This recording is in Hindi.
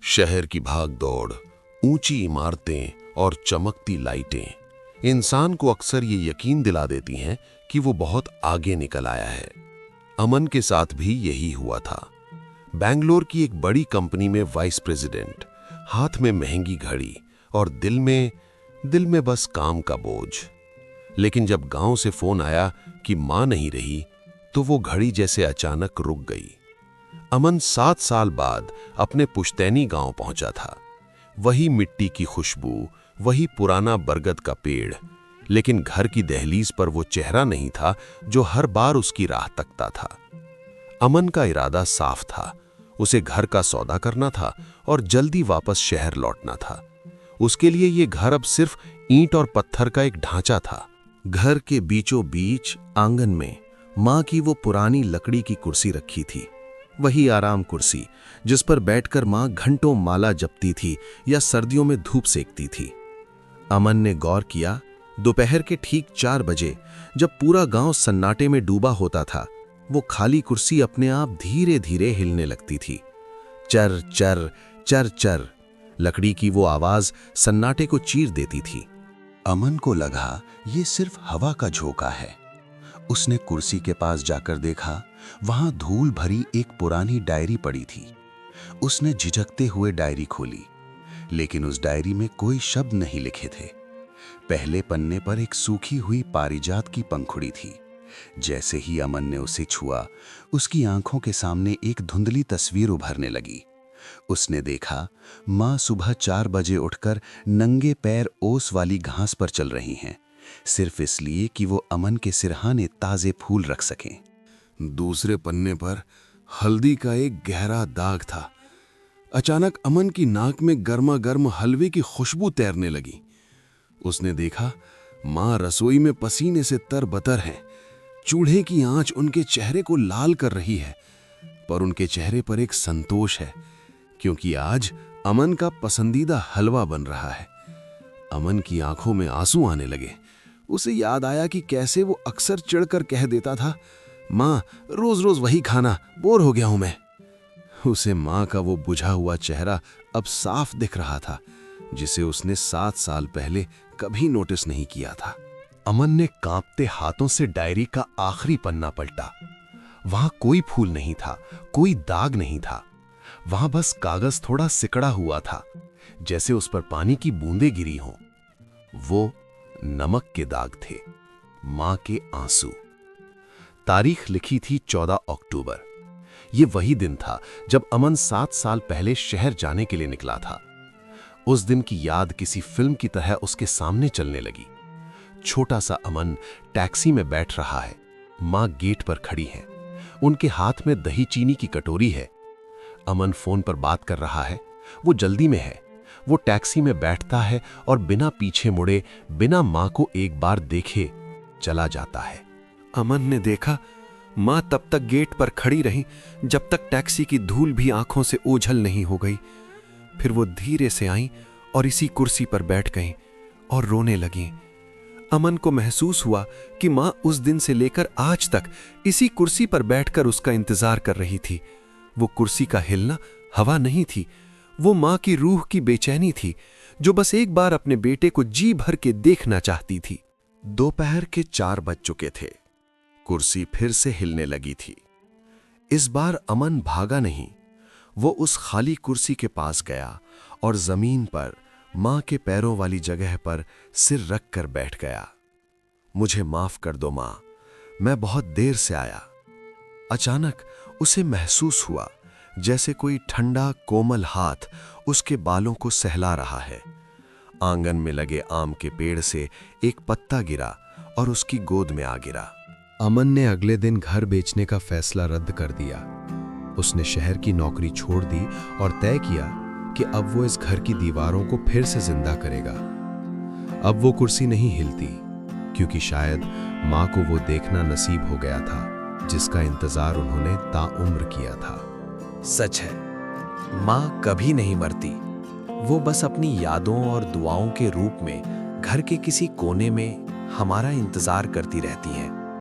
शहर की भाग दौड़, ऊंची इमारतें और चमकती लाइटें इंसान को अक्सर ये यकीन दिला देती हैं कि वो बहुत आगे निकल आया है। अमन के साथ भी यही हुआ था। बेंगलोर की एक बड़ी कंपनी में वाइस प्रेसिडेंट, हाथ में महंगी घड़ी और दिल में बस काम का बोझ। लेकिन जब गांव से फोन आया कि मां नहीं रही, तो वो घड़ी जैसे अचानक रुक गई। अमन 7 साल बाद अपने पुश्तैनी गांव पहुंचा था। वही मिट्टी की खुशबू, वही पुराना बरगद का पेड़, लेकिन घर की दहलीज पर वो चेहरा नहीं था जो हर बार उसकी राह तकता था। अमन का इरादा साफ था, उसे घर का सौदा करना था और जल्दी वापस शहर लौटना था। उसके लिए ये घर अब सिर्फ ईंट और पत्थर का एक ढांचा था। घर के बीचों बीच आंगन में मां की वो पुरानी लकड़ी की कुर्सी रखी थी, वही आराम कुर्सी जिस पर बैठकर मां घंटों माला जपती थी या सर्दियों में धूप सेकती थी। अमन ने गौर किया, दोपहर के ठीक 4 बजे जब पूरा गांव सन्नाटे में डूबा होता था, वो खाली कुर्सी अपने आप धीरे धीरे हिलने लगती थी। चर चर चर चर, लकड़ी की वो आवाज सन्नाटे को चीर देती थी। अमन को लगा ये सिर्फ हवा का झोंका है। उसने कुर्सी के पास जाकर देखा, वहां धूल भरी एक पुरानी डायरी पड़ी थी। उसने झिझकते हुए डायरी खोली, लेकिन उस डायरी में कोई शब्द नहीं लिखे थे। पहले पन्ने पर एक सूखी हुई पारिजात की पंखुड़ी थी। जैसे ही अमन ने उसे छुआ, उसकी आंखों के सामने एक धुंधली तस्वीर उभरने लगी। उसने देखा, मां सुबह 4 बजे उठकर नंगे पैर ओस वाली घास पर चल रही हैं, सिर्फ इसलिए कि वो अमन के सिरहाने ताजे फूल रख सकें। दूसरे पन्ने पर हल्दी का एक गहरा दाग था। अचानक अमन की नाक में गर्मा गर्म हलवे की खुशबू तैरने लगी। उसने देखा, मां रसोई में पसीने से तरबतर हैं। चूल्हे की आंच उनके चेहरे को लाल कर रही है, पर उनके चेहरे पर एक संतोष है, क्योंकि आज अमन का पसंदीदा हलवा बन रहा है। अमन की आंखों में आंसू आने लगे। उसे याद आया कि कैसे वो अक्सर चिढ़कर कह देता था, मां रोज रोज वही खाना, बोर हो गया हूं मैं। उसे मां का वो बुझा हुआ चेहरा अब साफ दिख रहा था, जिसे उसने 7 साल पहले कभी नोटिस नहीं किया था। अमन ने कांपते हाथों से डायरी का आखिरी पन्ना पलटा। वहां कोई फूल नहीं था, कोई दाग नहीं था। वहां बस कागज थोड़ा सिकड़ा हुआ था, जैसे उस पर पानी की बूंदें गिरी हों। वो नमक के दाग थे, मां के आंसू। तारीख लिखी थी 14 अक्टूबर। ये वही दिन था जब अमन 7 साल पहले शहर जाने के लिए निकला था। उस दिन की याद किसी फिल्म की तरह उसके सामने चलने लगी। छोटा सा अमन टैक्सी में बैठ रहा है, मां गेट पर खड़ी है, उनके हाथ में दही चीनी की कटोरी है। अमन फोन पर बात कर रहा है, वो जल्दी में है। वो टैक्सी में बैठता है और बिना पीछे मुड़े, बिना मां को एक बार देखे चला जाता है। अमन ने देखा, मां तब तक गेट पर खड़ी रही जब तक टैक्सी की धूल भी आंखों से ओझल नहीं हो गई। फिर वो धीरे से आई और इसी कुर्सी पर बैठ गईं और रोने लगीं। अमन को महसूस हुआ कि मां उस दिन से लेकर आज तक इसी कुर्सी पर बैठकर उसका इंतजार कर रही थी। वो कुर्सी का हिलना हवा नहीं थी, वो मां की रूह की बेचैनी थी, जो बस एक बार अपने बेटे को जी भर के देखना चाहती थी। दोपहर के 4 बज चुके थे। कुर्सी फिर से हिलने लगी थी। इस बार अमन भागा नहीं, वो उस खाली कुर्सी के पास गया और जमीन पर मां के पैरों वाली जगह पर सिर रख कर बैठ गया। मुझे माफ कर दो मां, मैं बहुत देर से आया। अचानक उसे महसूस हुआ जैसे कोई ठंडा कोमल हाथ उसके बालों को सहला रहा है। आंगन में लगे आम के पेड़ से एक पत्ता गिरा और उसकी गोद में आ गिरा। अमन ने अगले दिन घर बेचने का फैसला रद्द कर दिया। उसने शहर की नौकरी छोड़ दी और तय किया कि अब वो इस घर की दीवारों को फिर से जिंदा करेगा। अब वो कुर्सी नहीं हिलती, क्योंकि शायद मां को वो देखना नसीब हो गया था जिसका इंतजार उन्होंने ताउम्र किया था। सच है, मां कभी नहीं मरती। वो बस अपनी यादों और दुआओं के रूप में घर के किसी कोने में हमारा इंतजार करती रहती हैं।